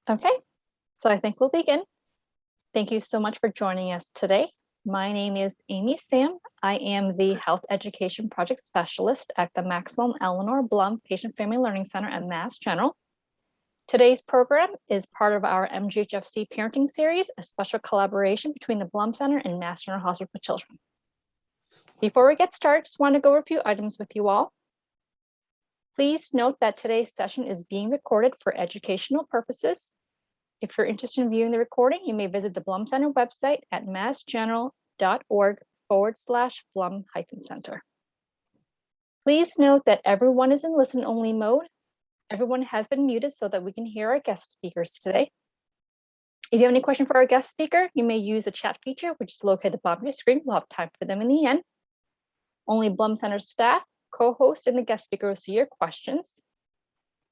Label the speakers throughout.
Speaker 1: Okay, so I think we'll begin. Thank you so much for joining us today. My name is Amy Sam. I am the Health Education Project Specialist at the Maxwell and Eleanor Blum Patient Family Learning Center at Mass General. Today's program is part of our MGHFC Parenting Series, a special collaboration between the Blum Center and Mass General Hospital for Children. Before we get started, just want to go over a few items with you all. Please note that today's session is being recorded for educational purposes. If you're interested in viewing the recording, you may visit the Blum Center website at massgeneral.org/Blum-Center. Please note that everyone is in listen-only mode. Everyone has been muted so that we can hear our guest speakers today. If you have any question for our guest speaker, you may use the chat feature, which is located at the bottom of your screen. We'll have time for them in the end. Only Blum Center staff, co-host, and the guest speaker will see your questions.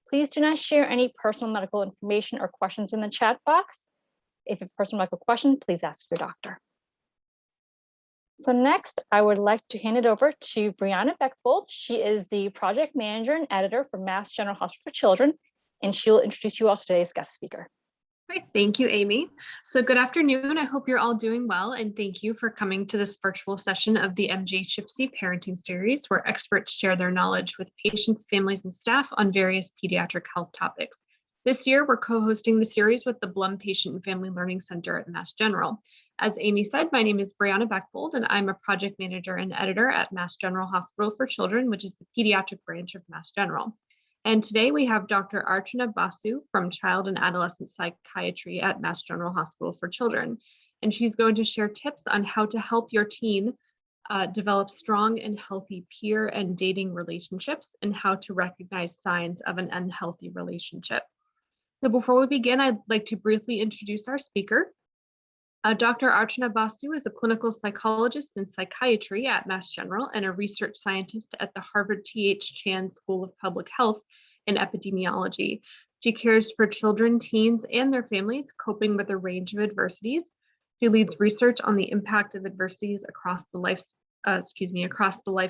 Speaker 1: Please do not share any personal medical information or questions in the chat box. If you have a personal medical question, please ask your doctor. So next, I would like to hand it over to Brianna Beckfold. She is the project manager and editor for Mass General Hospital for Children, and she will introduce you all to today's guest speaker.
Speaker 2: Great, thank you, Amy. So good afternoon. I hope you're all doing well, and thank you for coming to this virtual session of the MGHFC Parenting Series, where experts share their knowledge with patients, families, and staff on various pediatric health topics. This year, we're co-hosting the series with the Blum Patient and Family Learning Center at Mass General. As Amy said, my name is Brianna Beckfold, and I'm a project manager and editor at Mass General Hospital for Children, which is the pediatric branch of Mass General. And today we have Dr. Archana Basu from Child and Adolescent Psychiatry at Mass General Hospital for Children. And she's going to share tips on how to help your teen develop strong and healthy peer and dating relationships and how to recognize signs of an unhealthy relationship. So before we begin, I'd like to briefly introduce our speaker. Dr. Archana Basu is a clinical psychologist in psychiatry at Mass General and a research scientist at the Harvard T.H. Chan School of Public Health and Epidemiology. She cares for children, teens, and their families coping with a range of adversities. She leads research on the impact of adversities across the life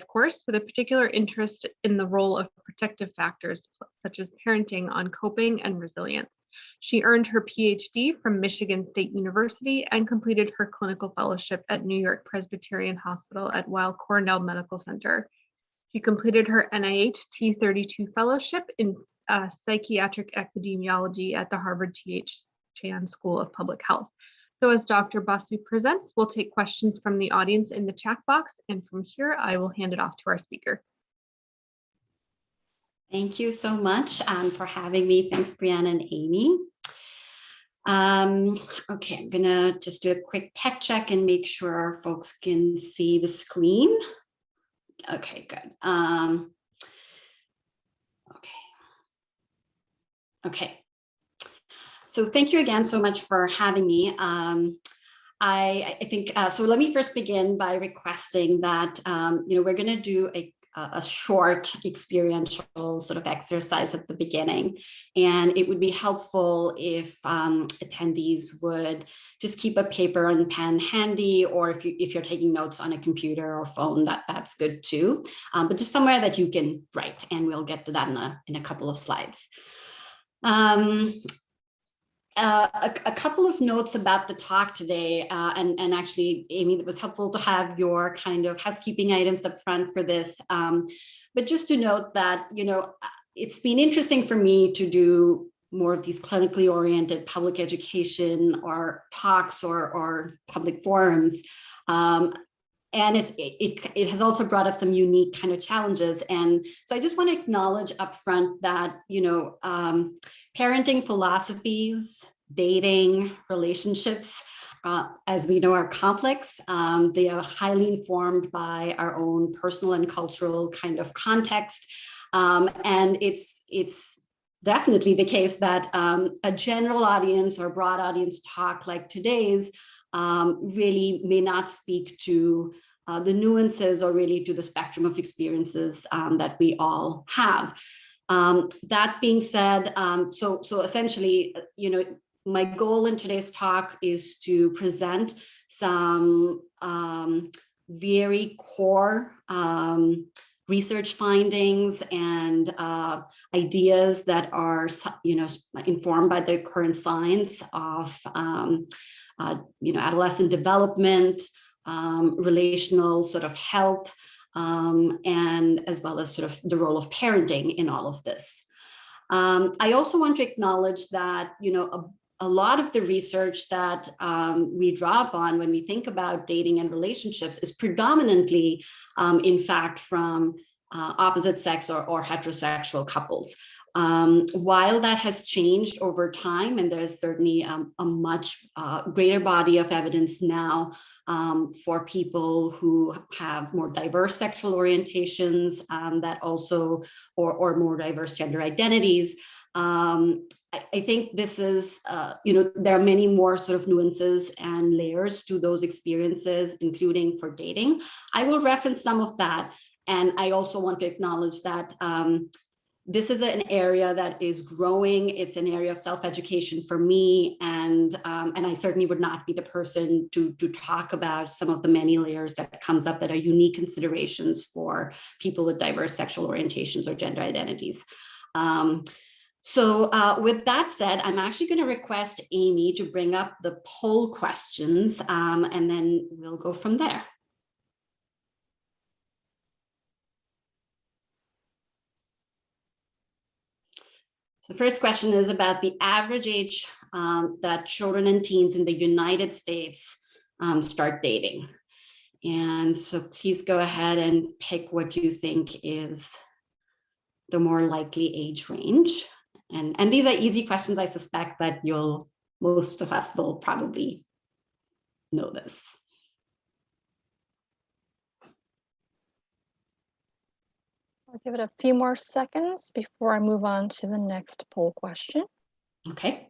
Speaker 2: course, with a particular interest in the role of protective factors such as parenting on coping and resilience. She earned her PhD from Michigan State University and completed her clinical fellowship at New York Presbyterian Hospital at Weill Cornell Medical Center. She completed her NIH T32 fellowship in psychiatric epidemiology at the Harvard T.H. Chan School of Public Health. So as Dr. Basu presents, we'll take questions from the audience in the chat box, and from here, I will hand it off to our speaker.
Speaker 3: Thank you so much for having me. Thanks, Brianna and Amy. Okay, I'm gonna just do a quick tech check and make sure folks can see the screen. Okay, good. Okay. So thank you again so much for having me. I think, so let me first begin by requesting that, we're gonna do a short experiential sort of exercise at the beginning. And it would be helpful if attendees would just keep a paper and pen handy, or if you're taking notes on a computer or phone, that's good too. But just somewhere that you can write, and we'll get to that in a couple of slides. A couple of notes about the talk today, and actually, Amy, it was helpful to have your kind of housekeeping items up front for this. But just to note that, it's been interesting for me to do more of these clinically oriented public education or talks or public forums. And it has also brought up some unique kind of challenges. And so I just want to acknowledge upfront that, parenting philosophies, dating, relationships, as we know, are complex. They are highly informed by our own personal and cultural kind of context. And it's definitely the case that a general audience or broad audience talk like today's really may not speak to the nuances or really to the spectrum of experiences that we all have. That being said, so essentially, my goal in today's talk is to present some very core research findings and ideas that are, informed by the current science of, adolescent development, relational sort of health, and as well as sort of the role of parenting in all of this. I also want to acknowledge that, a lot of the research that we draw upon when we think about dating and relationships is predominantly, in fact, from opposite sex or heterosexual couples. While that has changed over time, and there's certainly a much greater body of evidence now for people who have more diverse sexual orientations, that also, or more diverse gender identities, I think this is, there are many more sort of nuances and layers to those experiences, including for dating. I will reference some of that. And I also want to acknowledge that this is an area that is growing. It's an area of self-education for me. And I certainly would not be the person to talk about some of the many layers that comes up that are unique considerations for people with diverse sexual orientations or gender identities. So with that said, I'm actually going to request Amy to bring up the poll questions, and then we'll go from there. So the first question is about the average age that children and teens in the United States start dating. And so please go ahead and pick what you think is the more likely age range. And these are easy questions. I suspect that most of us will probably know this.
Speaker 1: I'll give it a few more seconds before I move on to the next poll question.
Speaker 3: Okay.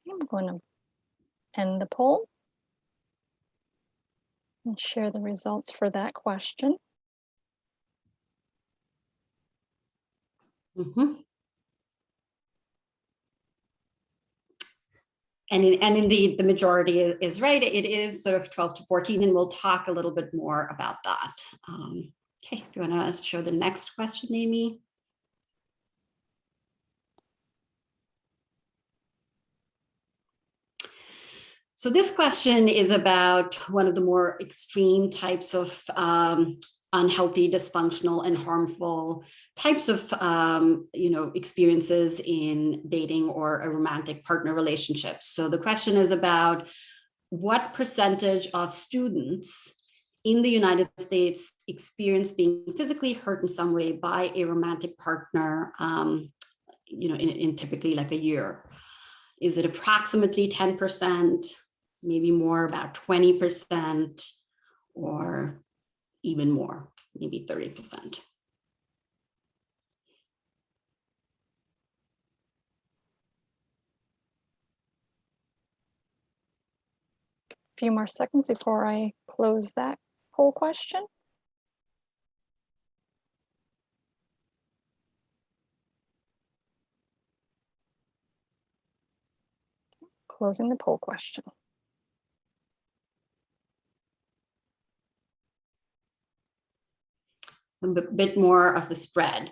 Speaker 1: I'm going to end the poll and share the results for that question.
Speaker 3: Mm-hmm. And indeed, the majority is right. It is sort of 12 to 14, and we'll talk a little bit more about that. Okay, do you want to show the next question, Amy? So this question is about one of the more extreme types of unhealthy, dysfunctional, and harmful types of experiences in dating or a romantic partner relationship. So the question is about what percentage of students in the United States experience being physically hurt in some way by a romantic partner, in typically like a year. Is it approximately 10%, maybe more, about 20%, or even more, maybe 30%?
Speaker 1: A few more seconds before I close that poll question. Closing the poll question.
Speaker 3: A bit more of a spread.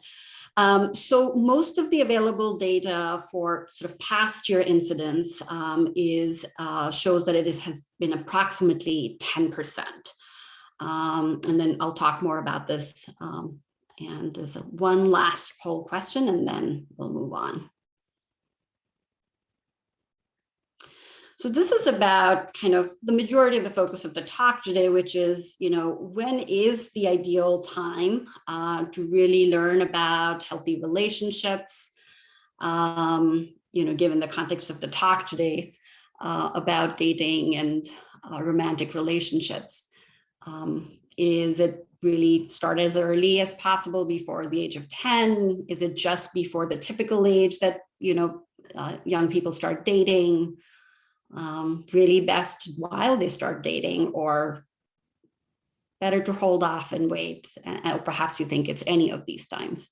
Speaker 3: So most of the available data for sort of past year incidents shows that it has been approximately 10%. And then I'll talk more about this. And there's one last poll question, and then we'll move on. So this is about kind of the majority of the focus of the talk today, which is, when is the ideal time to really learn about healthy relationships, given the context of the talk today about dating and romantic relationships. Is it really start as early as possible before the age of 10? Is it just before the typical age that, young people start dating? Really best while they start dating, or better to hold off and wait? And perhaps you think it's any of these times.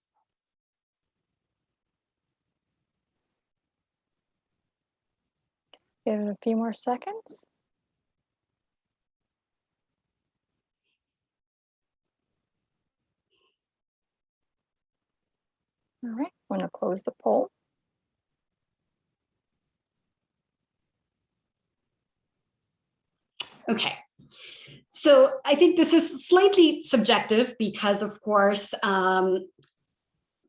Speaker 1: give it a few more seconds. All right, I'm going to close the poll.
Speaker 3: Okay, so I think this is slightly subjective because, of course,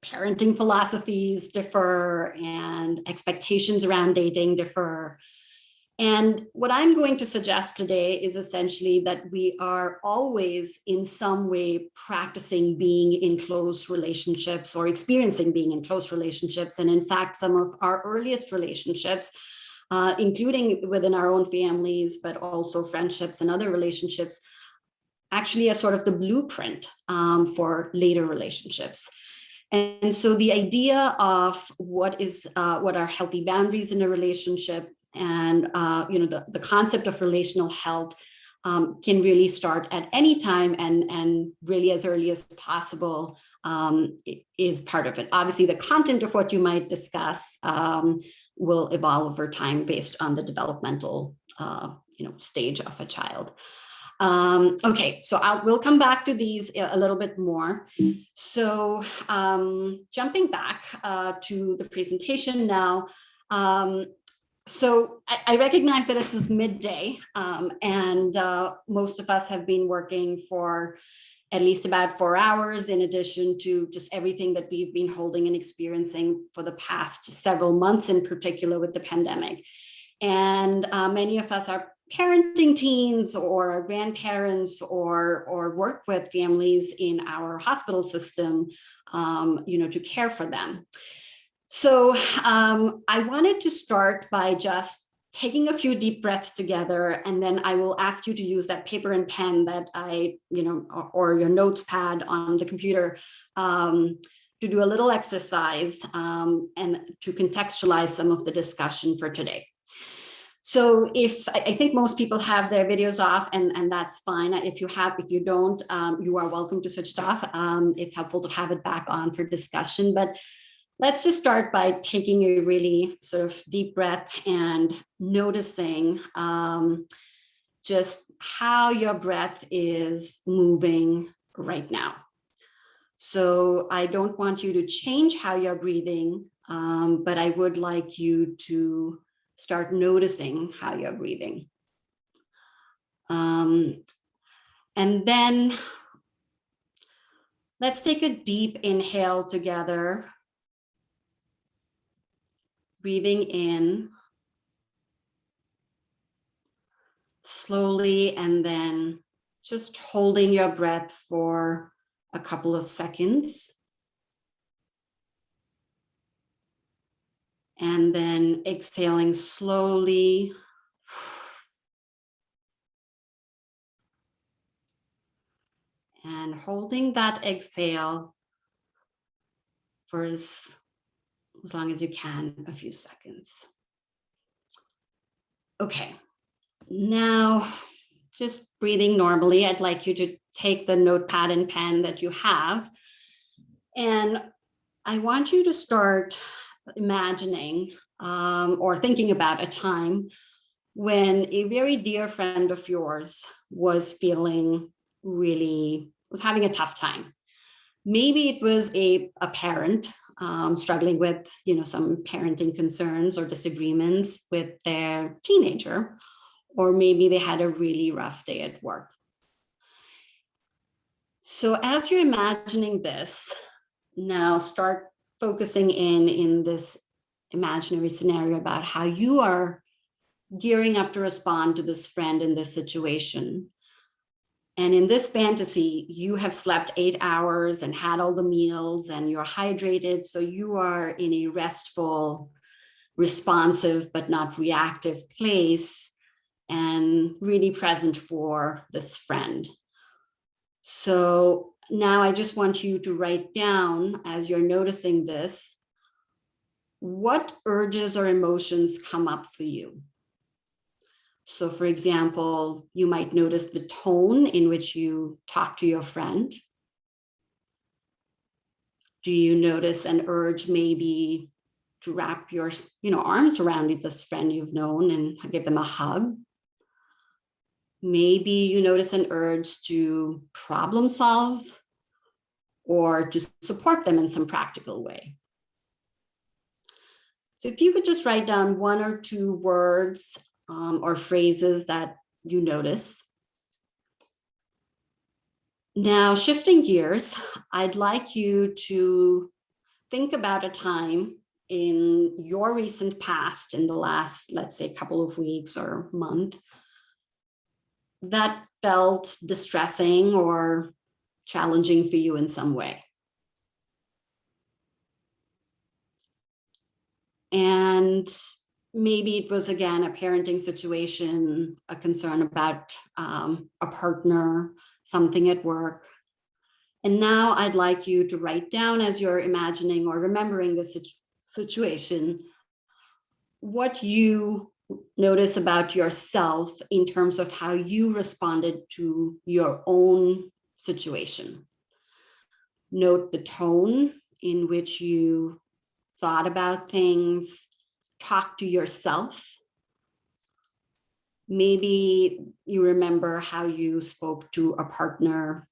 Speaker 3: parenting philosophies differ and expectations around dating differ. And what I'm going to suggest today is essentially that we are always in some way practicing being in close relationships or experiencing being in close relationships. And in fact, some of our earliest relationships, including within our own families, but also friendships and other relationships, actually are sort of the blueprint for later relationships. And so the idea of what are healthy boundaries in a relationship, and the concept of relational health can really start at any time and really as early as possible is part of it. Obviously, the content of what you might discuss will evolve over time based on the developmental stage of a child. Okay, so we'll come back to these a little bit more. So jumping back to the presentation now. So I recognize that this is midday and most of us have been working for at least about 4 hours in addition to just everything that we've been holding and experiencing for the past several months, in particular with the pandemic. And many of us are parenting teens or grandparents or work with families in our hospital system, to care for them. So I wanted to start by just taking a few deep breaths together, and then I will ask you to use that paper and pen that or your notes pad on the computer to do a little exercise and to contextualize some of the discussion for today. So I think most people have their videos off, and that's fine. If you don't, you are welcome to switch it off. It's helpful to have it back on for discussion, but let's just start by taking a really sort of deep breath and noticing just how your breath is moving right now. So I don't want you to change how you're breathing, but I would like you to start noticing how you're breathing. And then let's take a deep inhale together. Breathing in slowly, and then just holding your breath for a couple of seconds. And then exhaling slowly. And holding that exhale for as long as you can, a few seconds. Okay, now just breathing normally, I'd like you to take the notepad and pen that you have, and I want you to start imagining or thinking about a time when a very dear friend of yours was having a tough time. Maybe it was a parent struggling with some parenting concerns or disagreements with their teenager, or maybe they had a really rough day at work. So as you're imagining this, now start focusing in this imaginary scenario about how you are gearing up to respond to this friend in this situation. And in this fantasy, you have slept 8 hours and had all the meals and you're hydrated. So you are in a restful, responsive, but not reactive place and really present for this friend. So now I just want you to write down, as you're noticing this, what urges or emotions come up for you. So for example, you might notice the tone in which you talk to your friend. Do you notice an urge maybe to wrap your, arms around this friend you've known and give them a hug. Maybe you notice an urge to problem solve or to support them in some practical way. So if you could just write down 1 or 2 words or phrases that you notice. Now, shifting gears, I'd like you to think about a time in your recent past, in the last, let's say, couple of weeks or month, that felt distressing or challenging for you in some way. And maybe it was, again, a parenting situation, a concern about a partner, something at work. And now I'd like you to write down, as you're imagining or remembering this situation, what you notice about yourself in terms of how you responded to your own situation. Note the tone in which you thought about things, talk to yourself. Maybe you remember how you spoke to a partner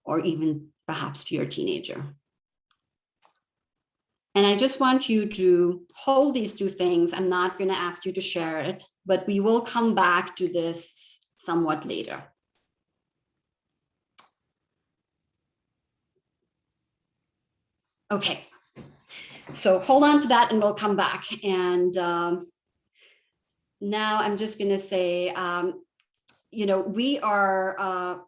Speaker 3: or even perhaps to your teenager. And I just want you to hold these 2 things. I'm not going to ask you to share it, but we will come back to this somewhat later. Okay, so hold on to that and we'll come back. And now I'm just going to say, we are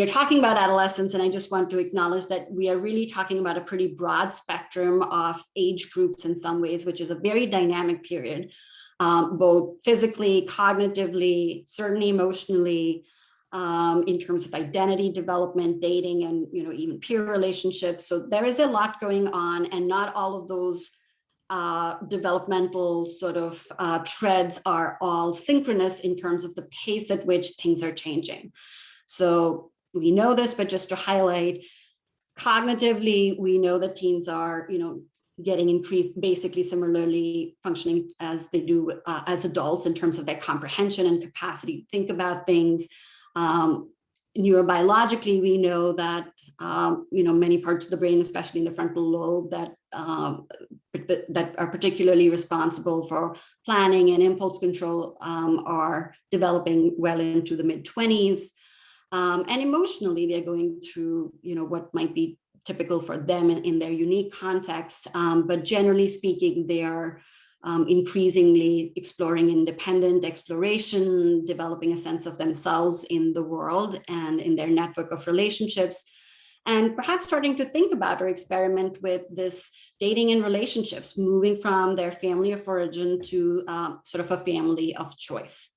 Speaker 3: talking about adolescence, and I just want to acknowledge that we are really talking about a pretty broad spectrum of age groups in some ways, which is a very dynamic period, both physically, cognitively, certainly emotionally, in terms of identity development, dating, and even peer relationships. So there is a lot going on, and not all of those developmental sort of threads are all synchronous in terms of the pace at which things are changing. So we know this, but just to highlight, cognitively, we know that teens are, getting increased, basically similarly functioning as they do as adults in terms of their comprehension and capacity to think about things. Neurobiologically, we know that, many parts of the brain, especially in the frontal lobe, that are particularly responsible for planning and impulse control are developing well into the mid-20s. And emotionally, they're going through, what might be typical for them in their unique context. But generally speaking, they are increasingly exploring independent exploration, developing a sense of themselves in the world and in their network of relationships, and perhaps starting to think about or experiment with this dating and relationships, moving from their family of origin to sort of a family of choice.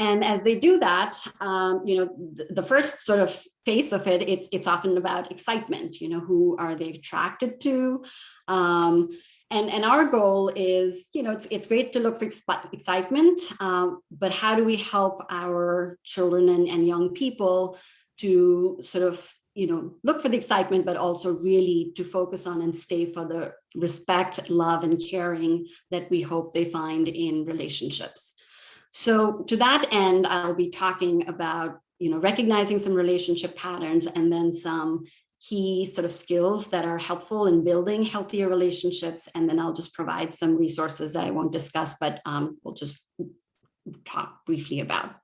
Speaker 3: And as they do that, the first sort of phase of it, it's often about excitement. Who are they attracted to? And our goal is, it's great to look for excitement, but how do we help our children and young people to sort of, look for the excitement, but also really to focus on and stay for the respect, love, and caring that we hope they find in relationships. So to that end, I'll be talking about, recognizing some relationship patterns and then some key sort of skills that are helpful in building healthier relationships. And then I'll just provide some resources that I won't discuss, but we'll just talk briefly about.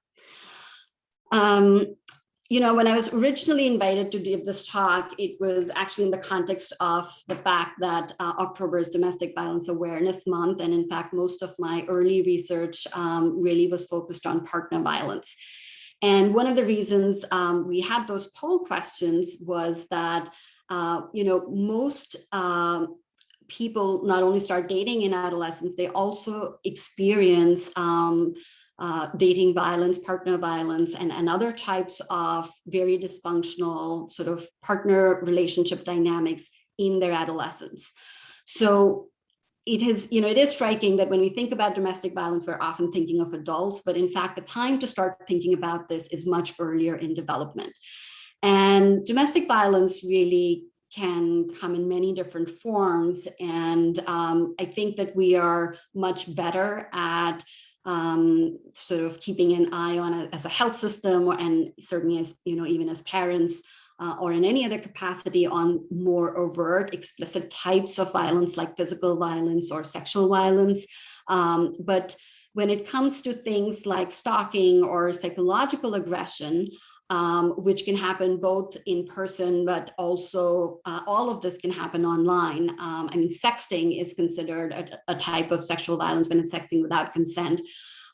Speaker 3: When I was originally invited to give this talk, it was actually in the context of the fact that October is Domestic Violence Awareness Month. And in fact, most of my early research really was focused on partner violence. And one of the reasons we had those poll questions was that, most people not only start dating in adolescence, they also experience dating violence, partner violence, and other types of very dysfunctional sort of partner relationship dynamics in their adolescence. So it is striking that when we think about domestic violence, we're often thinking of adults, but in fact, the time to start thinking about this is much earlier in development. And domestic violence really can come in many different forms. And I think that we are much better at sort of keeping an eye on it as a health system, and certainly as, even as parents, or in any other capacity, on more overt, explicit types of violence like physical violence or sexual violence. But when it comes to things like stalking or psychological aggression, which can happen both in person, but also all of this can happen online. I mean, sexting is considered a type of sexual violence when it's sexting without consent.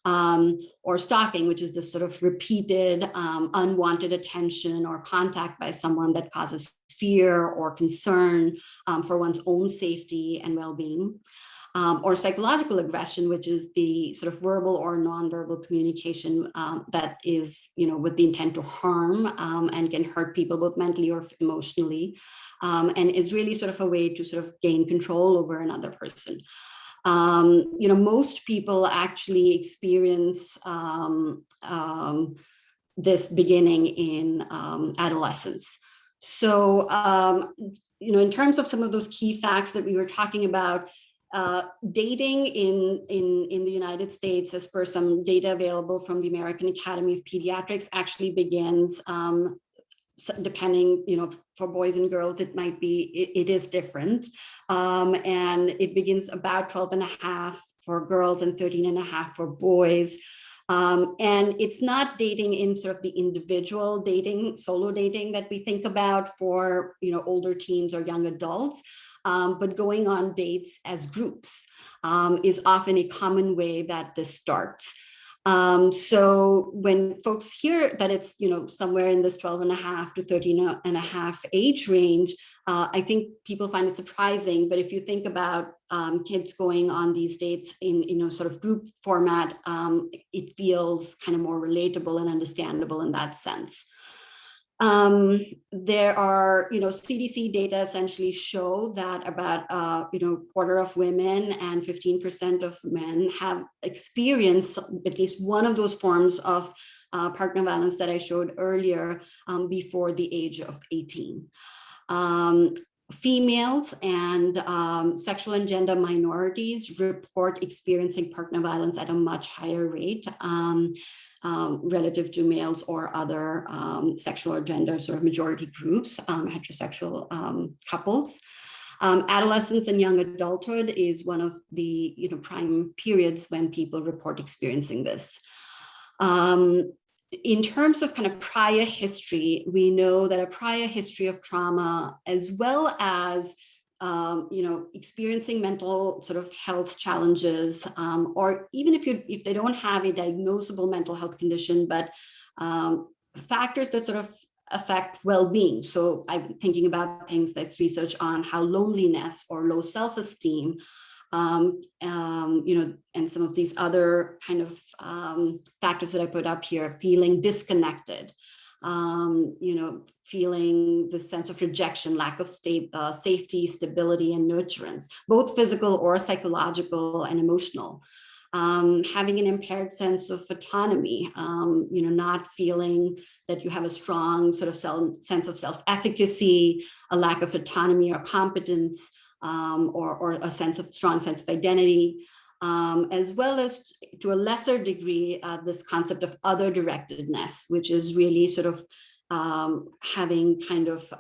Speaker 3: Or stalking, which is this sort of repeated unwanted attention or contact by someone that causes fear or concern for one's own safety and well-being. Or psychological aggression, which is the sort of verbal or nonverbal communication that is, with the intent to harm and can hurt people both mentally or emotionally, and is really sort of a way to sort of gain control over another person. Most people actually experience this beginning in adolescence. So, in terms of some of those key facts that we were talking about, dating in the United States, as per some data available from the American Academy of Pediatrics, actually begins, depending, for boys and girls, it is different. And it begins about 12 and a half for girls and 13 and a half for boys. And it's not dating in sort of the individual dating, solo dating that we think about for, older teens or young adults. But going on dates as groups is often a common way that this starts. So when folks hear that it's, somewhere in this 12 and a half to 13 and a half age range, I think people find it surprising. But if you think about kids going on these dates in, sort of group format, it feels kind of more relatable and understandable in that sense. There are, CDC data essentially show that about, quarter of women and 15% of men have experienced at least one of those forms of partner violence that I showed earlier before the age of 18. Females and sexual and gender minorities report experiencing partner violence at a much higher rate relative to males or other sexual or gender sort of majority groups, heterosexual couples. Adolescence and young adulthood is one of the prime periods when people report experiencing this. In terms of kind of prior history, we know that a prior history of trauma, as well as experiencing mental sort of health challenges, or even if they don't have a diagnosable mental health condition, but factors that sort of affect well-being. So I'm thinking about things like research on how loneliness or low self-esteem, and some of these other kind of factors that I put up here, feeling disconnected, feeling the sense of rejection, lack of safety, stability, and nurturance, both physical or psychological and emotional. Having an impaired sense of autonomy, not feeling that you have a strong sort of sense of self-efficacy, a lack of autonomy or competence, or a strong sense of identity, as well as, to a lesser degree, this concept of other directedness, which is really sort of having kind of,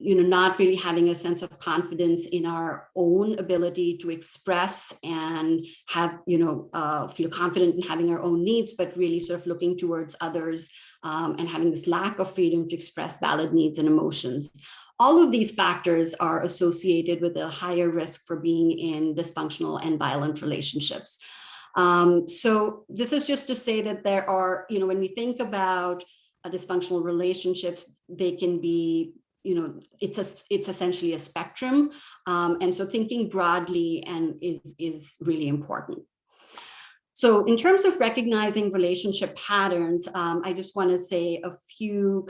Speaker 3: not really having a sense of confidence in our own ability to express and have, feel confident in having our own needs, but really sort of looking towards others and having this lack of freedom to express valid needs and emotions. All of these factors are associated with a higher risk for being in dysfunctional and violent relationships. So this is just to say that there are, when we think about dysfunctional relationships, they can be, it's essentially a spectrum. And so thinking broadly is really important. So in terms of recognizing relationship patterns, I just want to say a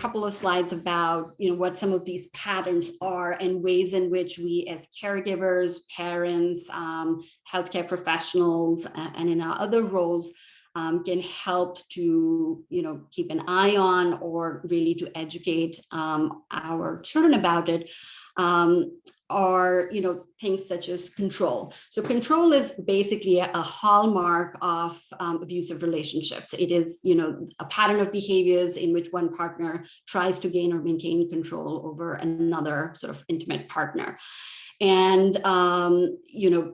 Speaker 3: couple of slides about what some of these patterns are and ways in which we as caregivers, parents, healthcare professionals, and in our other roles can help to, keep an eye on or really to educate our children about it, are, things such as control. So control is basically a hallmark of abusive relationships. It is, a pattern of behaviors in which one partner tries to gain or maintain control over another sort of intimate partner. And,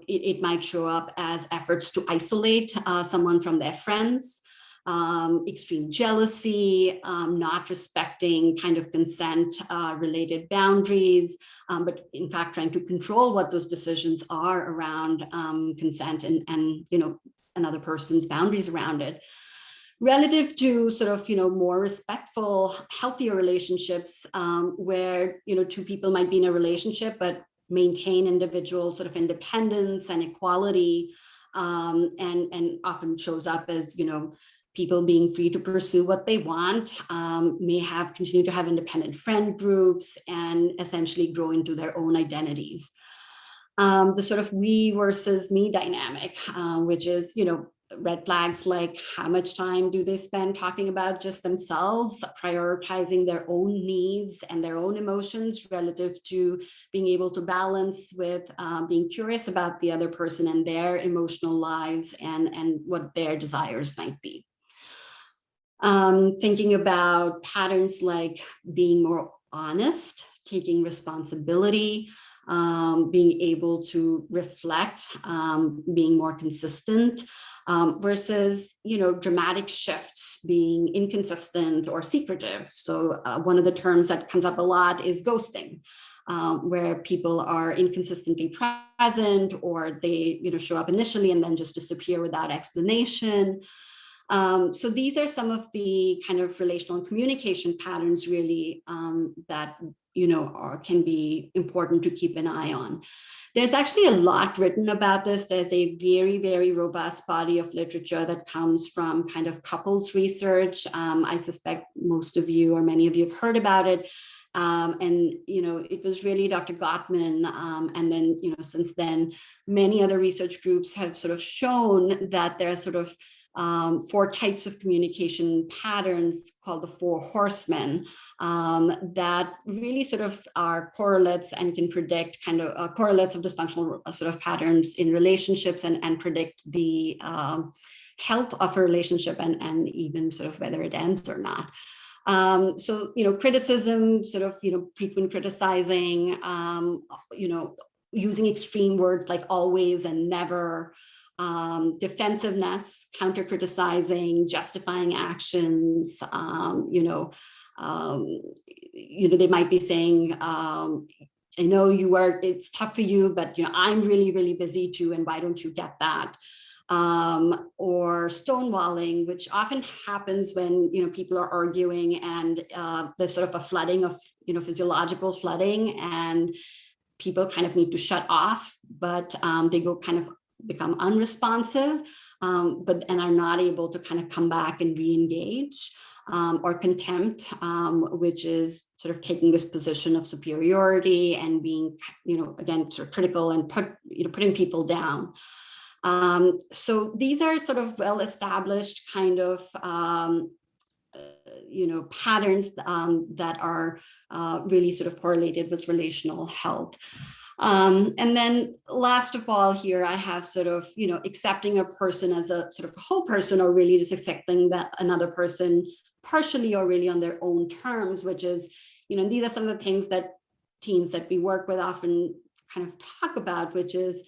Speaker 3: it might show up as efforts to isolate someone from their friends, extreme jealousy, not respecting kind of consent related boundaries, but in fact trying to control what those decisions are around consent and another person's boundaries around it. Relative to sort of, more respectful, healthier relationships where, two people might be in a relationship, but maintain individual sort of independence and equality, and often shows up as, people being free to pursue what they want, may continue to have independent friend groups and essentially grow into their own identities. The sort of we versus me dynamic, which is, red flags like how much time do they spend talking about just themselves, prioritizing their own needs and their own emotions relative to being able to balance with being curious about the other person and their emotional lives and what their desires might be. Thinking about patterns like being more honest, taking responsibility, being able to reflect, being more consistent, versus, dramatic shifts, being inconsistent or secretive. So one of the terms that comes up a lot is ghosting, where people are inconsistently present, or they, show up initially and then just disappear without explanation. So these are some of the kind of relational and communication patterns really that, can be important to keep an eye on. There's actually a lot written about this. There's a very, very robust body of literature that comes from kind of couples research. I suspect most of you or many of you have heard about it. And, it was really Dr. Gottman. And then, since then, many other research groups have sort of shown that there are sort of 4 types of communication patterns called the 4 horsemen that really sort of are correlates and can predict kind of correlates of dysfunctional sort of patterns in relationships and predict the health of a relationship and even sort of whether it ends or not. So, criticism, sort of, frequent criticizing, using extreme words like always and never, defensiveness, counter criticizing, justifying actions, they might be saying, I know it's tough for you, but, I'm really, really busy too. And why don't you get that? Or stonewalling, which often happens when, people are arguing and there's sort of a flooding of, physiological flooding, and people kind of need to shut off, but they go kind of become unresponsive, and are not able to kind of come back and re-engage. Or contempt, which is sort of taking this position of superiority and being, again, sort of critical and putting people down. So these are sort of well-established kind of, patterns that are really sort of correlated with relational health. And then last of all here, I have sort of, accepting a person as a sort of whole person, or really just accepting that another person partially or really on their own terms, which is, these are some of the things that teens that we work with often kind of talk about, which is,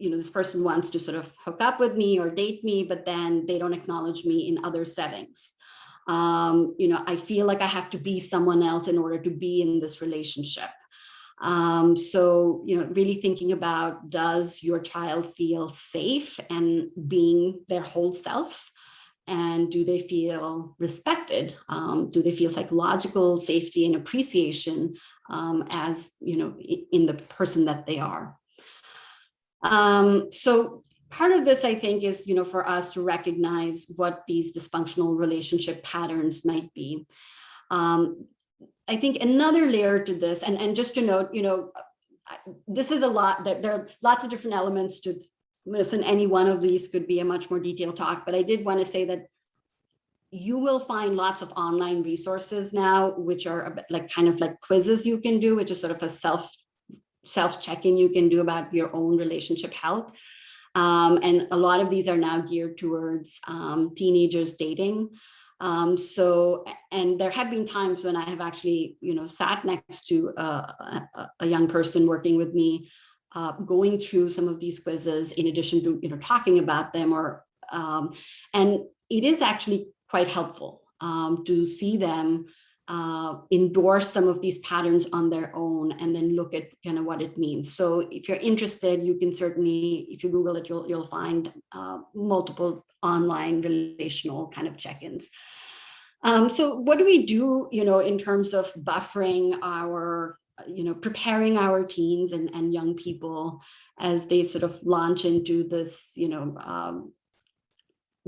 Speaker 3: this person wants to sort of hook up with me or date me, but then they don't acknowledge me in other settings. I feel like I have to be someone else in order to be in this relationship. So, really thinking about, does your child feel safe and being their whole self? And do they feel respected? Do they feel psychological safety and appreciation as, in the person that they are? So part of this, I think, is, for us to recognize what these dysfunctional relationship patterns might be. I think another layer to this, and just to note, this is a lot, there are lots of different elements to listen, any one of these could be a much more detailed talk, but I did want to say that you will find lots of online resources now, which are a bit like kind of like quizzes you can do, which is sort of a self check-in you can do about your own relationship health. And a lot of these are now geared towards teenagers dating. And there have been times when I have actually, sat next to a young person working with me, going through some of these quizzes in addition to, talking about them, and it is actually quite helpful to see them endorse some of these patterns on their own and then look at kind of what it means. So if you're interested, you can certainly, if you Google it, you'll find multiple online relational kind of check-ins. So what do we do, in terms of buffering our, preparing our teens and young people as they sort of launch into this,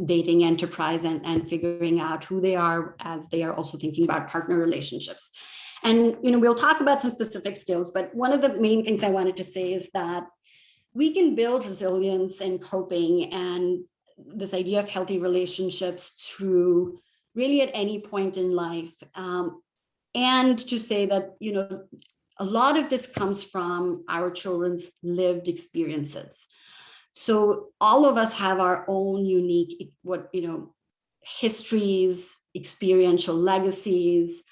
Speaker 3: dating enterprise and figuring out who they are as they are also thinking about partner relationships. And, we'll talk about some specific skills, but one of the main things I wanted to say is that we can build resilience and coping and this idea of healthy relationships through really at any point in life. And to say that, a lot of this comes from our children's lived experiences. So all of us have our own unique, histories, experiential legacies.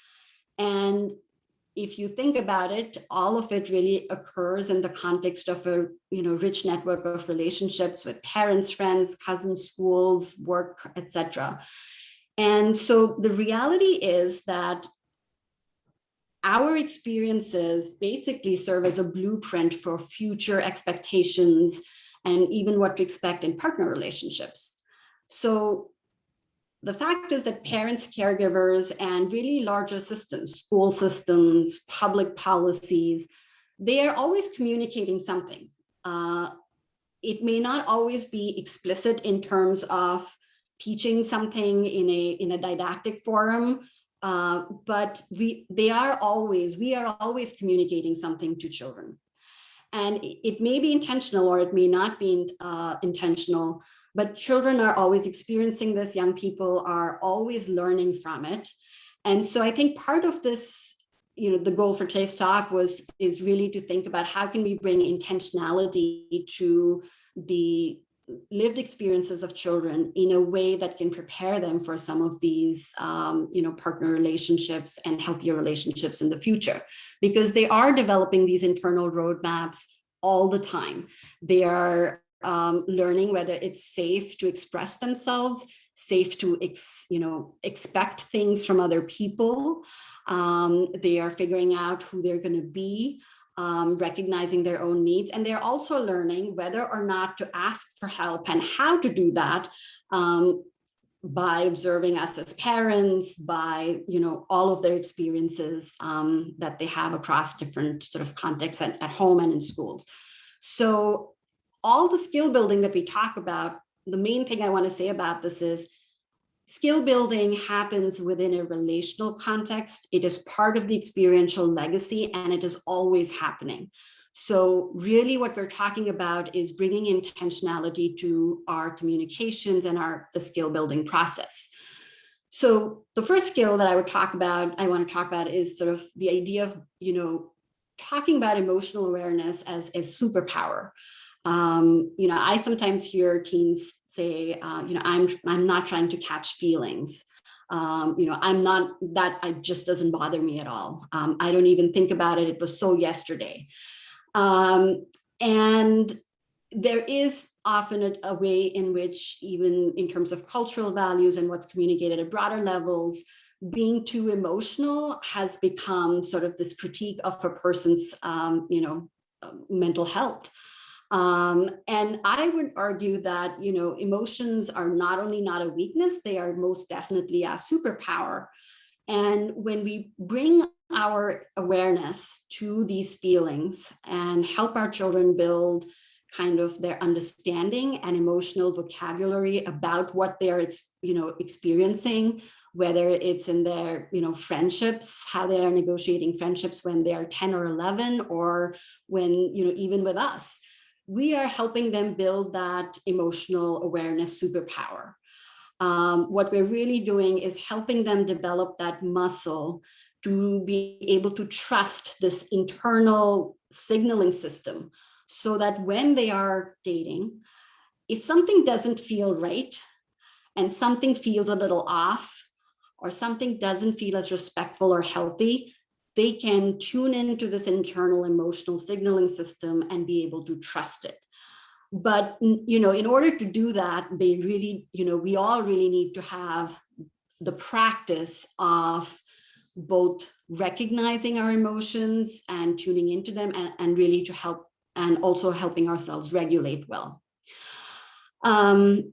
Speaker 3: And if you think about it, all of it really occurs in the context of a, rich network of relationships with parents, friends, cousins, schools, work, etc. And so the reality is that our experiences basically serve as a blueprint for future expectations and even what to expect in partner relationships. So the fact is that parents, caregivers, and really larger systems, school systems, public policies, they are always communicating something. It may not always be explicit in terms of teaching something in a didactic forum, but we are always communicating something to children. And it may be intentional or it may not be intentional, but children are always experiencing this. Young people are always learning from it. And so I think part of this, the goal for today's talk is really to think about how can we bring intentionality to the lived experiences of children in a way that can prepare them for some of these, partner relationships and healthier relationships in the future, because they are developing these internal roadmaps all the time. They are learning whether it's safe to express themselves, safe to, expect things from other people. They are figuring out who they're going to be. Recognizing their own needs, and they're also learning whether or not to ask for help and how to do that by observing us as parents, by all of their experiences that they have across different sort of contexts at home and in schools. So all the skill building that we talk about, the main thing I want to say about this is skill building happens within a relational context. It is part of the experiential legacy, and it is always happening. So really what we're talking about is bringing intentionality to our communications and the skill building process. So the first skill that I want to talk about is sort of the idea of, talking about emotional awareness as a superpower. I sometimes hear teens say, I'm not trying to catch feelings. I'm not, that it just doesn't bother me at all. I don't even think about it. It was so yesterday. And there is often a way in which, even in terms of cultural values and what's communicated at broader levels, being too emotional has become sort of this critique of a person's, mental health. And I would argue that, emotions are not only not a weakness, they are most definitely a superpower. And when we bring our awareness to these feelings and help our children build kind of their understanding and emotional vocabulary about what they're, experiencing, whether it's in their, friendships, how they are negotiating friendships when they are 10 or 11, or when, even with us, we are helping them build that emotional awareness superpower. What we're really doing is helping them develop that muscle to be able to trust this internal signaling system, so that when they are dating, if something doesn't feel right and something feels a little off, or something doesn't feel as respectful or healthy, they can tune into this internal emotional signaling system and be able to trust it. But, you know, in order to do that, they really, you know, we all really need to have the practice of both recognizing our emotions and tuning into them, and really to help, and also helping ourselves regulate well.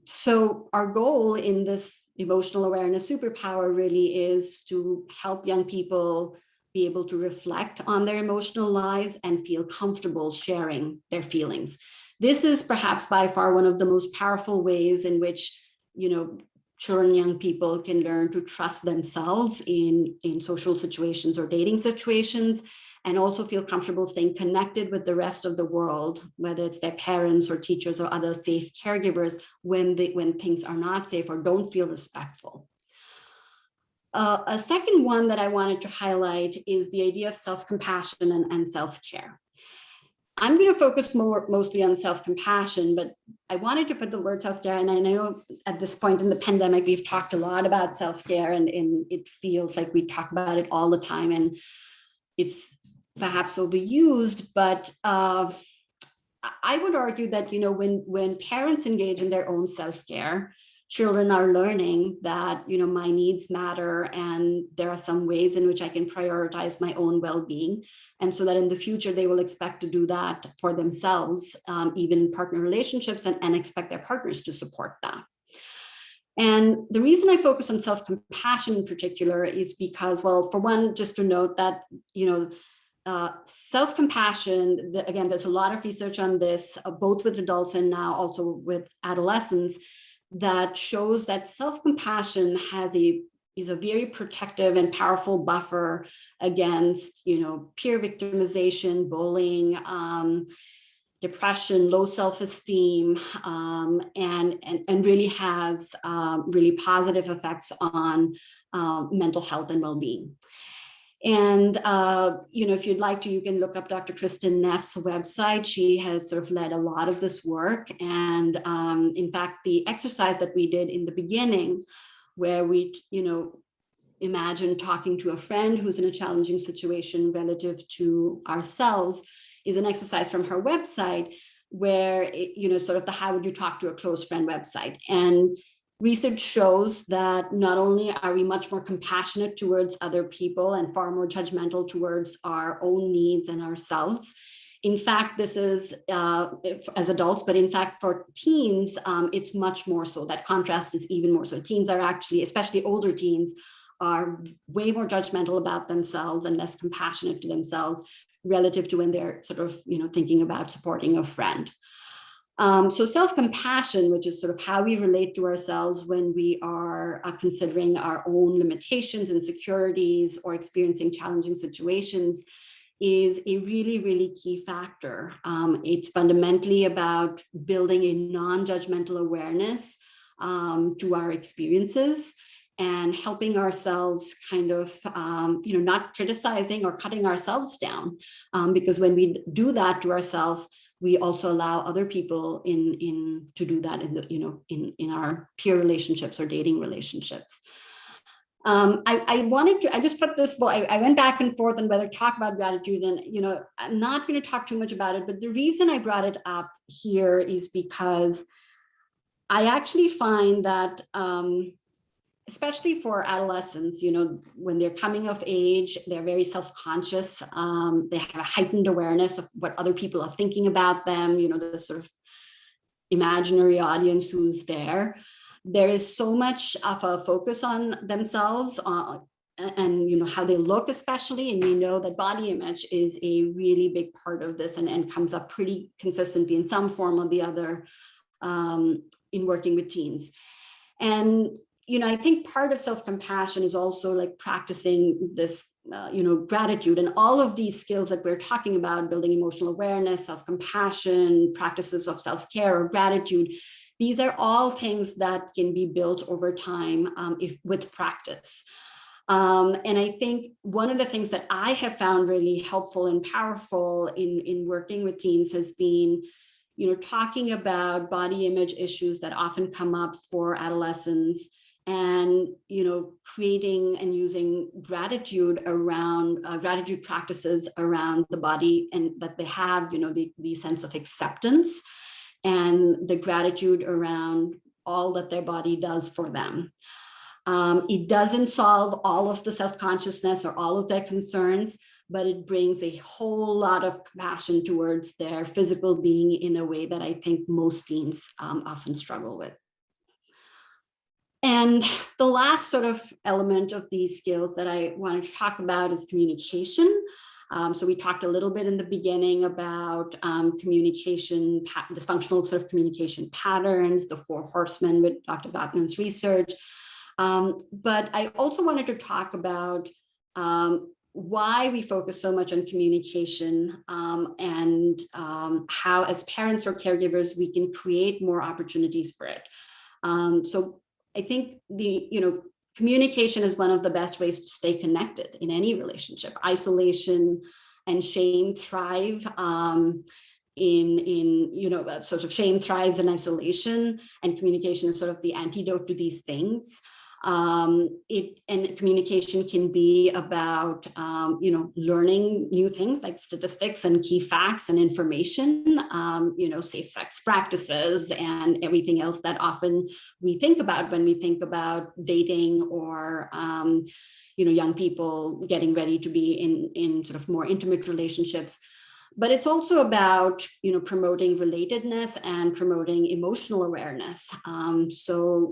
Speaker 3: So our goal in this emotional awareness superpower really is to help young people be able to reflect on their emotional lives and feel comfortable sharing their feelings. This is perhaps by far one of the most powerful ways in which, you know, children, young people can learn to trust themselves in social situations or dating situations, and also feel comfortable staying connected with the rest of the world, whether it's their parents or teachers or other safe caregivers, when things are not safe or don't feel respectful. A second one that I wanted to highlight is the idea of self-compassion and self-care. I'm going to focus mostly on self-compassion, but I wanted to put the word self-care, and I know at this point in the pandemic, we've talked a lot about self-care, and it feels like we talk about it all the time, and it's perhaps overused, but I would argue that, you know, when parents engage in their own self-care, children are learning that, you know, my needs matter, and there are some ways in which I can prioritize my own well-being. And so that in the future, they will expect to do that for themselves, even in partner relationships, and expect their partners to support that. And the reason I focus on self-compassion in particular is because, well, for one, just to note that, you know, self-compassion, again, there's a lot of research on this, both with adults and now also with adolescents, that shows that self-compassion is a very protective and powerful buffer against, you know, peer victimization, bullying, depression, low self-esteem, and really has really positive effects on mental health and well-being. And, you know, if you'd like to, you can look up Dr. Kristen Neff's website. She has sort of led a lot of this work. And in fact, the exercise that we did in the beginning, where we, you know, imagine talking to a friend who's in a challenging situation relative to ourselves, is an exercise from her website where, you know, sort of the how would you talk to a close friend website. And research shows that not only are we much more compassionate towards other people and far more judgmental towards our own needs and ourselves. In fact, this is as adults, but in fact for teens, it's much more so. That contrast is even more so. Teens are actually, especially older teens, are way more judgmental about themselves and less compassionate to themselves relative to when they're sort of, you know, thinking about supporting a friend. So self-compassion, which is sort of how we relate to ourselves when we are considering our own limitations, insecurities, or experiencing challenging situations, is a really, really key factor. It's fundamentally about building a non-judgmental awareness to our experiences, and helping ourselves kind of, you know, not criticizing or cutting ourselves down, because when we do that to ourselves, we also allow other people in to do that in the, you know, in our peer relationships or dating relationships. I just put this, I went back and forth on whether to talk about gratitude, and, you know, I'm not going to talk too much about it, but the reason I brought it up here is because I actually find that, especially for adolescents, you know, when they're coming of age, they're very self-conscious. They have a heightened awareness of what other people are thinking about them, you know, the sort of imaginary audience who's there. There is so much of a focus on themselves and, you know, how they look especially. And we know that body image is a really big part of this, and comes up pretty consistently in some form or the other in working with teens. And I think part of self-compassion is also like practicing this, gratitude, and all of these skills that we're talking about, building emotional awareness, self-compassion, practices of self-care or gratitude. These are all things that can be built over time with practice. And I think one of the things that I have found really helpful and powerful in working with teens has been, talking about body image issues that often come up for adolescents, and creating and using gratitude around gratitude practices around the body, and that they have the sense of acceptance and the gratitude around all that their body does for them. It doesn't solve all of the self-consciousness or all of their concerns, but it brings a whole lot of compassion towards their physical being in a way that I think most teens often struggle with. And the last sort of element of these skills that I want to talk about is communication. So we talked a little bit in the beginning about communication, dysfunctional sort of communication patterns, the 4 horsemen with Dr. Gottman's research. But I also wanted to talk about why we focus so much on communication, and how as parents or caregivers, we can create more opportunities for it. So I think communication is one of the best ways to stay connected in any relationship. Isolation and shame thrive sort of shame thrives in isolation, and communication is sort of the antidote to these things. And communication can be about, learning new things like statistics and key facts and information, safe sex practices and everything else that often we think about when we think about dating or, young people getting ready to be in sort of more intimate relationships. But it's also about, promoting relatedness and promoting emotional awareness. So,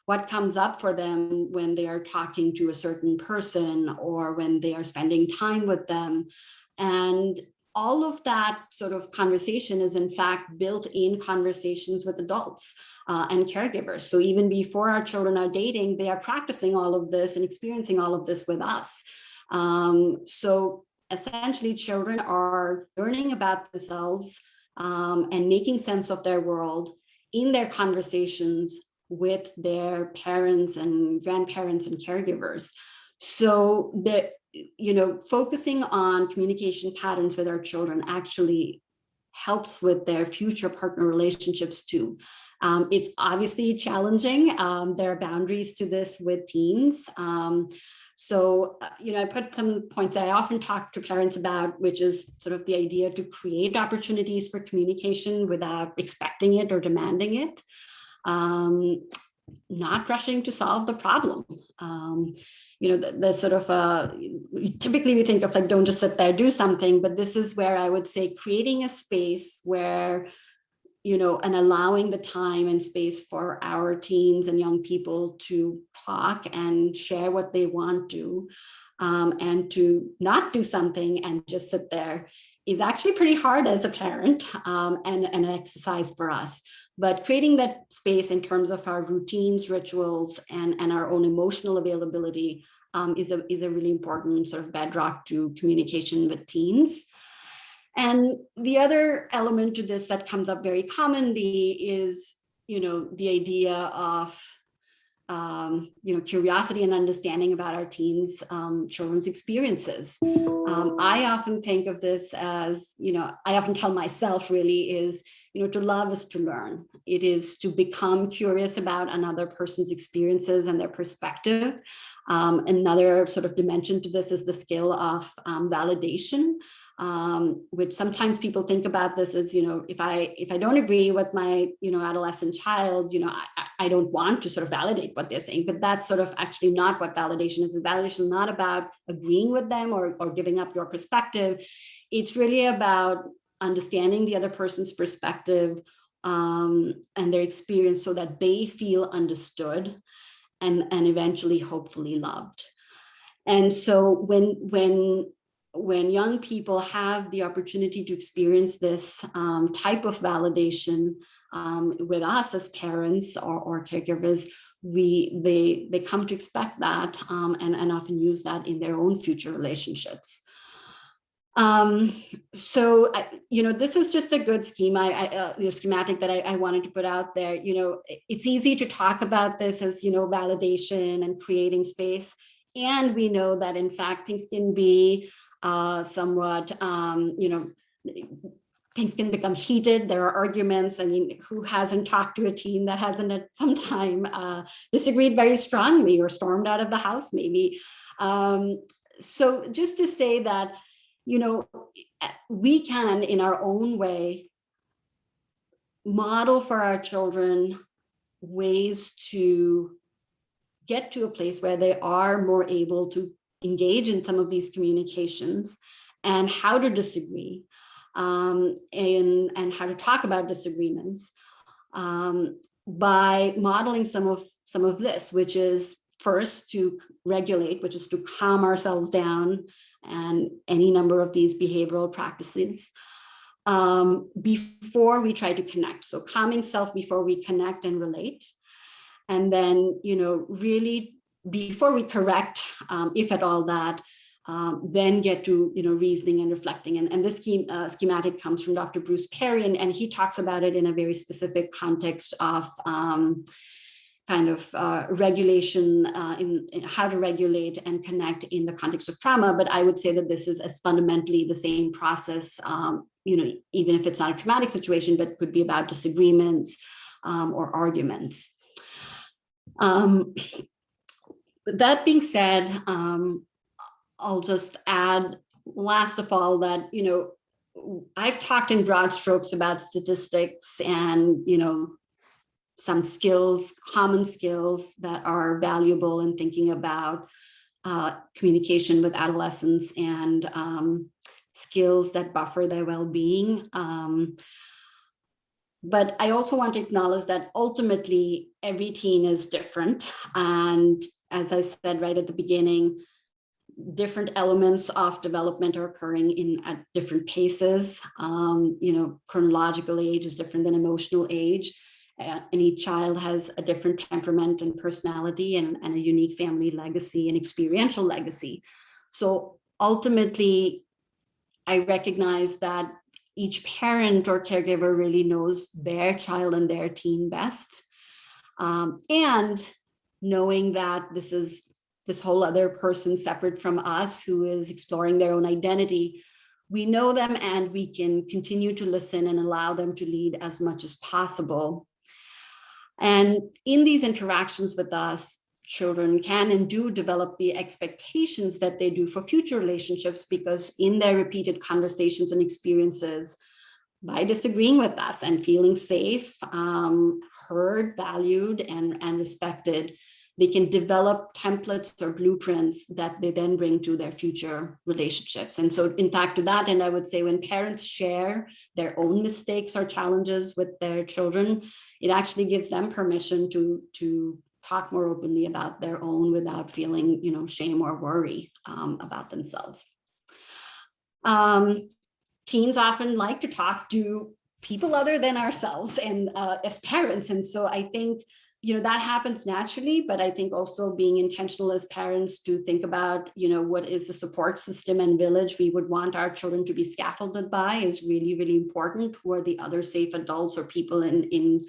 Speaker 3: what comes up for them when they are talking to a certain person or when they are spending time with them. And all of that sort of conversation is in fact built in conversations with adults and caregivers. So even before our children are dating, they are practicing all of this and experiencing all of this with us. So essentially, children are learning about themselves and making sense of their world in their conversations with their parents and grandparents and caregivers. So that, focusing on communication patterns with our children actually helps with their future partner relationships too. It's obviously challenging. There are boundaries to this with teens. So, I put some points that I often talk to parents about, which is sort of the idea to create opportunities for communication without expecting it or demanding it. Not rushing to solve the problem. The sort of, typically we think of like, don't just sit there, do something, but this is where I would say creating a space where, and allowing the time and space for our teens and young people to talk and share what they want to, and to not do something and just sit there is actually pretty hard as a parent, and an exercise for us. But creating that space in terms of our routines, rituals, and our own emotional availability is a really important sort of bedrock to communication with teens. And the other element to this that comes up very commonly is, the idea of, curiosity and understanding about our teens' children's experiences. I often think of this as, I often tell myself really is, to love is to learn. It is to become curious about another person's experiences and their perspective. Another sort of dimension to this is the skill of validation, which sometimes people think about this as, if I don't agree with my, adolescent child, I don't want to sort of validate what they're saying, but that's sort of actually not what validation is. Validation is not about agreeing with them or giving up your perspective. It's really about understanding the other person's perspective and their experience so that they feel understood and eventually hopefully loved. And so when young people have the opportunity to experience this type of validation with us as parents or caregivers, they come to expect that and often use that in their own future relationships. So, this is just a good schema, schematic that I wanted to put out there. It's easy to talk about this as, validation and creating space. And we know that, in fact, things can be somewhat, things can become heated. There are arguments. I mean, who hasn't talked to a teen that hasn't at some time disagreed very strongly or stormed out of the house, maybe? So just to say that, we can, in our own way, model for our children ways to get to a place where they are more able to engage in some of these communications and how to disagree, and how to talk about disagreements, by modeling some of this, which is first to regulate, which is to calm ourselves down, and any number of these behavioral practices before we try to connect. So calming self before we connect and relate. And then, really before we correct, if at all that, then get to, reasoning and reflecting. And this schematic comes from Dr. Bruce Perry, and he talks about it in a very specific context of regulation, in how to regulate and connect in the context of trauma. But I would say that this is as fundamentally the same process, even if it's not a traumatic situation, but could be about disagreements or arguments. That being said, I'll just add, last of all, that, I've talked in broad strokes about statistics and, some skills, common skills that are valuable in thinking about communication with adolescents, and skills that buffer their well-being. But I also want to acknowledge that ultimately every teen is different. And as I said right at the beginning, different elements of development are occurring at different paces. Chronological age is different than emotional age. And each child has a different temperament and personality, and a unique family legacy and experiential legacy. So ultimately, I recognize that each parent or caregiver really knows their child and their teen best. And knowing that this is this whole other person separate from us who is exploring their own identity, we know them and we can continue to listen and allow them to lead as much as possible. And in these interactions with us, children can and do develop the expectations that they do for future relationships, because in their repeated conversations and experiences, by disagreeing with us and feeling safe, heard, valued, and respected, they can develop templates or blueprints that they then bring to their future relationships. And so, in fact, to that end, I would say when parents share their own mistakes or challenges with their children, it actually gives them permission to talk more openly about their own without feeling, shame or worry about themselves. Teens often like to talk to people other than ourselves and as parents. And so I think, that happens naturally, but I think also being intentional as parents to think about, what is the support system and village we would want our children to be scaffolded by is really, really important. Who are the other safe adults or people in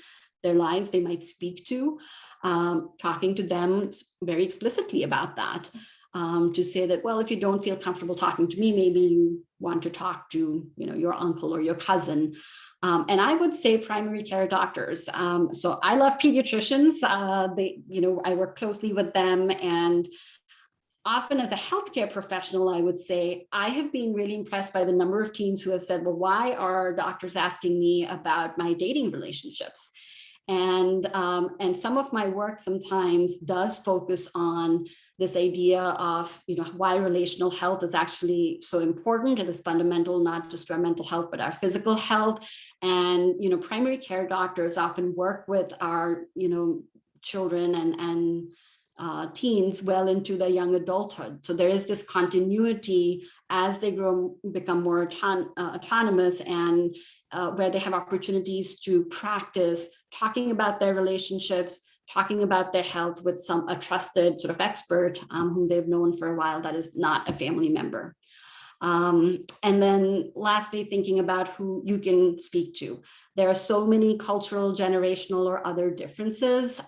Speaker 3: their lives they might speak to, talking to them very explicitly about that, to say that, well, if you don't feel comfortable talking to me, maybe you want to talk to, your uncle or your cousin. And I would say primary care doctors. So I love pediatricians. I work closely with them, and often as a healthcare professional, I would say I have been really impressed by the number of teens who have said, well, why are doctors asking me about my dating relationships? And some of my work sometimes does focus on this idea of, why relational health is actually so important. It is fundamental, not just to our mental health, but our physical health. And, primary care doctors often work with our, children and teens well into their young adulthood. So there is this continuity as they become more autonomous, and where they have opportunities to practice talking about their relationships, talking about their health with a trusted sort of expert whom they've known for a while that is not a family member. And then lastly, thinking about who you can speak to. There are so many cultural, generational, or other differences,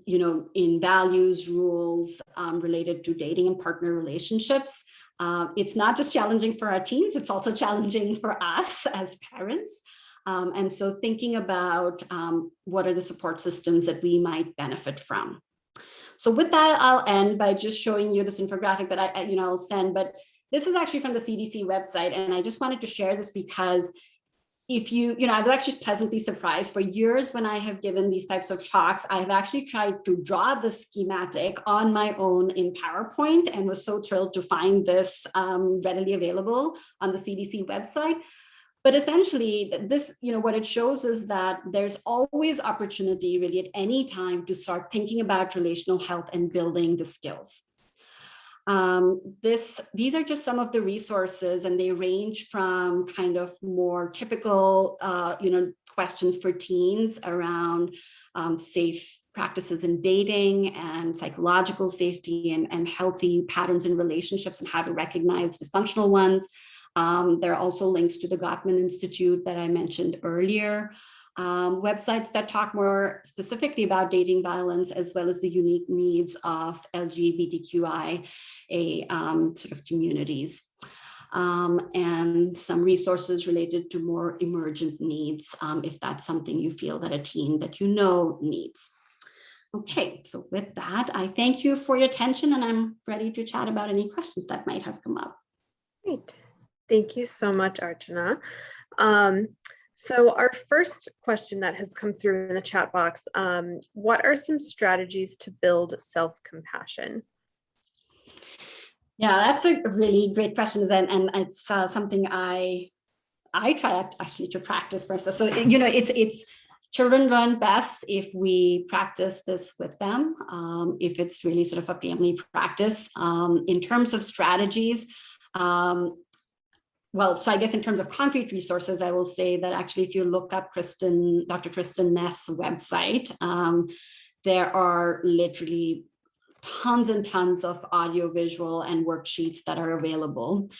Speaker 3: in values, rules related to dating and partner relationships. It's not just challenging for our teens, it's also challenging for us as parents. And so thinking about what are the support systems that we might benefit from. So with that, I'll end by just showing you this infographic that I'll send, but this is actually from the CDC website. And I just wanted to share this because I was actually pleasantly surprised. For years when I have given these types of talks, I have actually tried to draw the schematic on my own in PowerPoint and was so thrilled to find this readily available on the CDC website. But essentially this, what it shows is that there's always opportunity really at any time to start thinking about relational health and building the skills. These are just some of the resources, and they range from kind of more typical, questions for teens around safe practices in dating and psychological safety and healthy patterns in relationships and how to recognize dysfunctional ones. There are also links to the Gottman Institute that I mentioned earlier. Websites that talk more specifically about dating violence, as well as the unique needs of LGBTQIA sort of communities, and some resources related to more emergent needs, if that's something you feel that a teen that needs. Okay, so with that, I thank you for your attention, and I'm ready to chat about any questions that might have come up.
Speaker 2: Great. Thank you so much, Archana. So our first question that has come through in the chat box, what are some strategies to build self-compassion?
Speaker 3: Yeah, that's a really great question, and it's something I try actually to practice myself. So, it's children learn best if we practice this with them, if it's really sort of a family practice. In terms of strategies, well, so I guess in terms of concrete resources, I will say that actually, if you look up Dr. Kristen Neff's website, there are literally tons and tons of audio, visual, and worksheets that are available.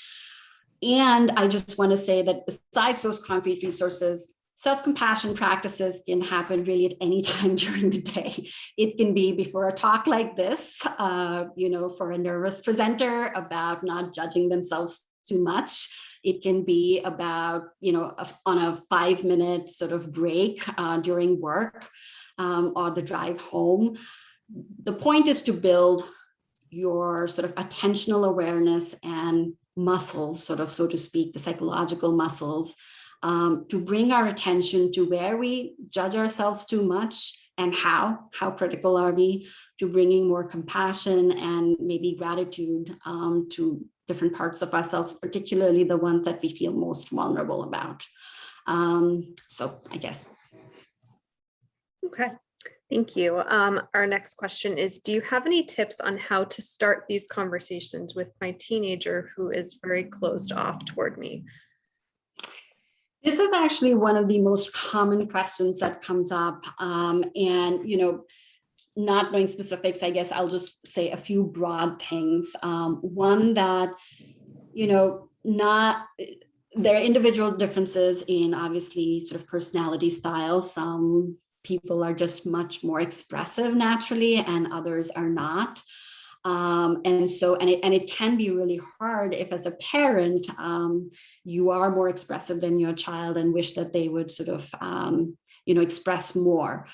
Speaker 3: And I just want to say that besides those concrete resources, self-compassion practices can happen really at any time during the day. It can be before a talk like this, for a nervous presenter about not judging themselves too much. It can be about, on a 5-minute sort of break during work or the drive home. The point is to build your sort of attentional awareness and muscles, sort of, so to speak, the psychological muscles, to bring our attention to where we judge ourselves too much and how critical are we, to bringing more compassion and maybe gratitude to different parts of ourselves, particularly the ones that we feel most vulnerable about. So I guess.
Speaker 2: Okay, thank you. Our next question is, do you have any tips on how to start these conversations with my teenager who is very closed off toward me?
Speaker 3: This is actually one of the most common questions that comes up. And, not knowing specifics, I guess I'll just say a few broad things. One that, there are individual differences in obviously sort of personality styles. Some people are just much more expressive naturally, and others are not. And it can be really hard if, as a parent, you are more expressive than your child and wish that they would sort of, express more.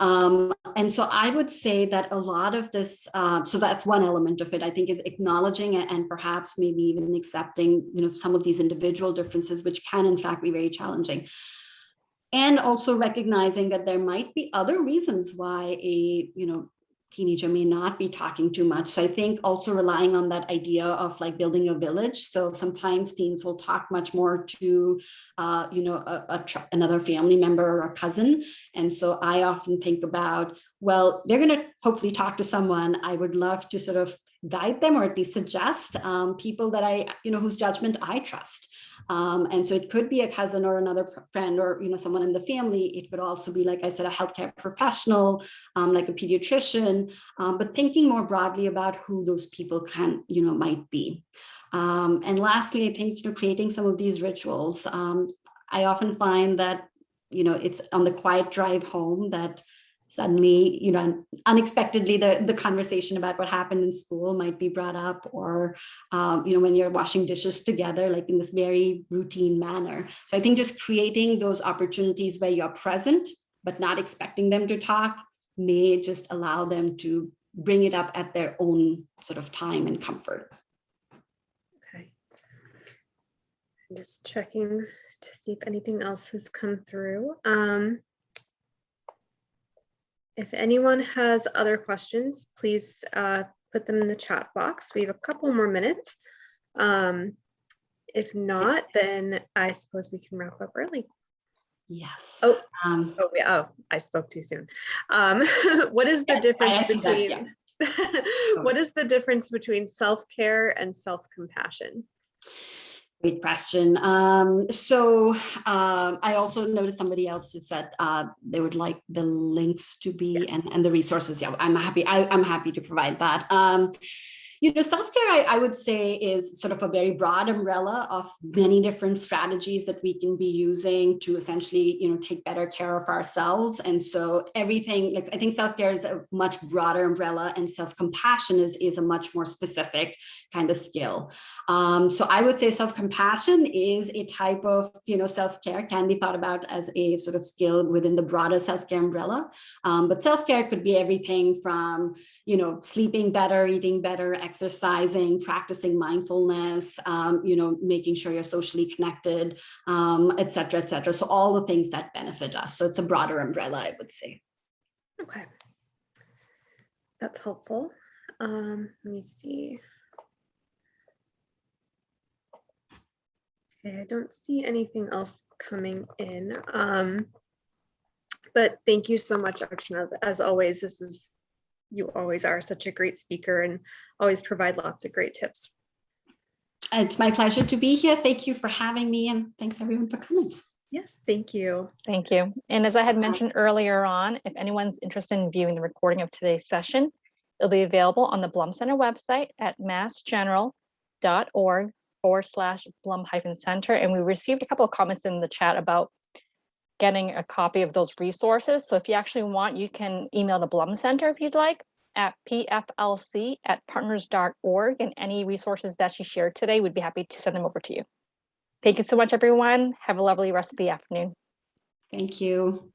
Speaker 3: And so I would say that a lot of this, so that's one element of it, I think, is acknowledging and perhaps maybe even accepting, some of these individual differences, which can in fact be very challenging. And also recognizing that there might be other reasons why a, teenager may not be talking too much. So I think also relying on that idea of like building a village. So sometimes teens will talk much more to, another family member or a cousin. And so I often think about, well, they're going to hopefully talk to someone. I would love to sort of guide them, or at least suggest people that I, whose judgment I trust. And so it could be a cousin or another friend or, someone in the family. It could also be, like I said, a healthcare professional, like a pediatrician, but thinking more broadly about who those people might be. And lastly, I think, creating some of these rituals. I often find that, it's on the quiet drive home that suddenly, unexpectedly, the conversation about what happened in school might be brought up, or, when you're washing dishes together, like in this very routine manner. So I think just creating those opportunities where you're present, but not expecting them to talk, may just allow them to bring it up at their own sort of time and comfort.
Speaker 2: Okay. I'm just checking to see if anything else has come through. If anyone has other questions, please put them in the chat box. We have a couple more minutes. If not, then I suppose we can wrap up early.
Speaker 3: Yes.
Speaker 2: I spoke too soon. What is the difference between what is the difference between self-care and self-compassion?
Speaker 3: Great question. I also noticed somebody else just said they would like the links to be, yes, and the resources. Yeah, I'm happy to provide that. Self-care, I would say, is sort of a very broad umbrella of many different strategies that we can be using to essentially, take better care of ourselves. And so everything, like, I think self-care is a much broader umbrella, and self-compassion is a much more specific kind of skill. So I would say self-compassion is a type of, self-care, can be thought about as a sort of skill within the broader self-care umbrella. But self-care could be everything from, sleeping better, eating better, exercising, practicing mindfulness, making sure you're socially connected, et cetera, et cetera. So all the things that benefit us. So it's a broader umbrella, I would say.
Speaker 2: Okay. That's helpful. Let me see. Okay, I don't see anything else coming in. But thank you so much, Archana. As always, you always are such a great speaker and always provide lots of great tips.
Speaker 3: It's my pleasure to be here. Thank you for having me, and thanks everyone for coming.
Speaker 2: Yes, thank you.
Speaker 1: Thank you. And as I had mentioned earlier on, if anyone's interested in viewing the recording of today's session, it'll be available on the Blum Center website at massgeneral.org/Blum-Center. And we received a couple of comments in the chat about getting a copy of those resources. So if you actually want, you can email the Blum Center if you'd like at pflc@partners.org, and any resources that you shared today, we'd be happy to send them over to you. Thank you so much, everyone. Have a lovely rest of the afternoon.
Speaker 3: Thank you.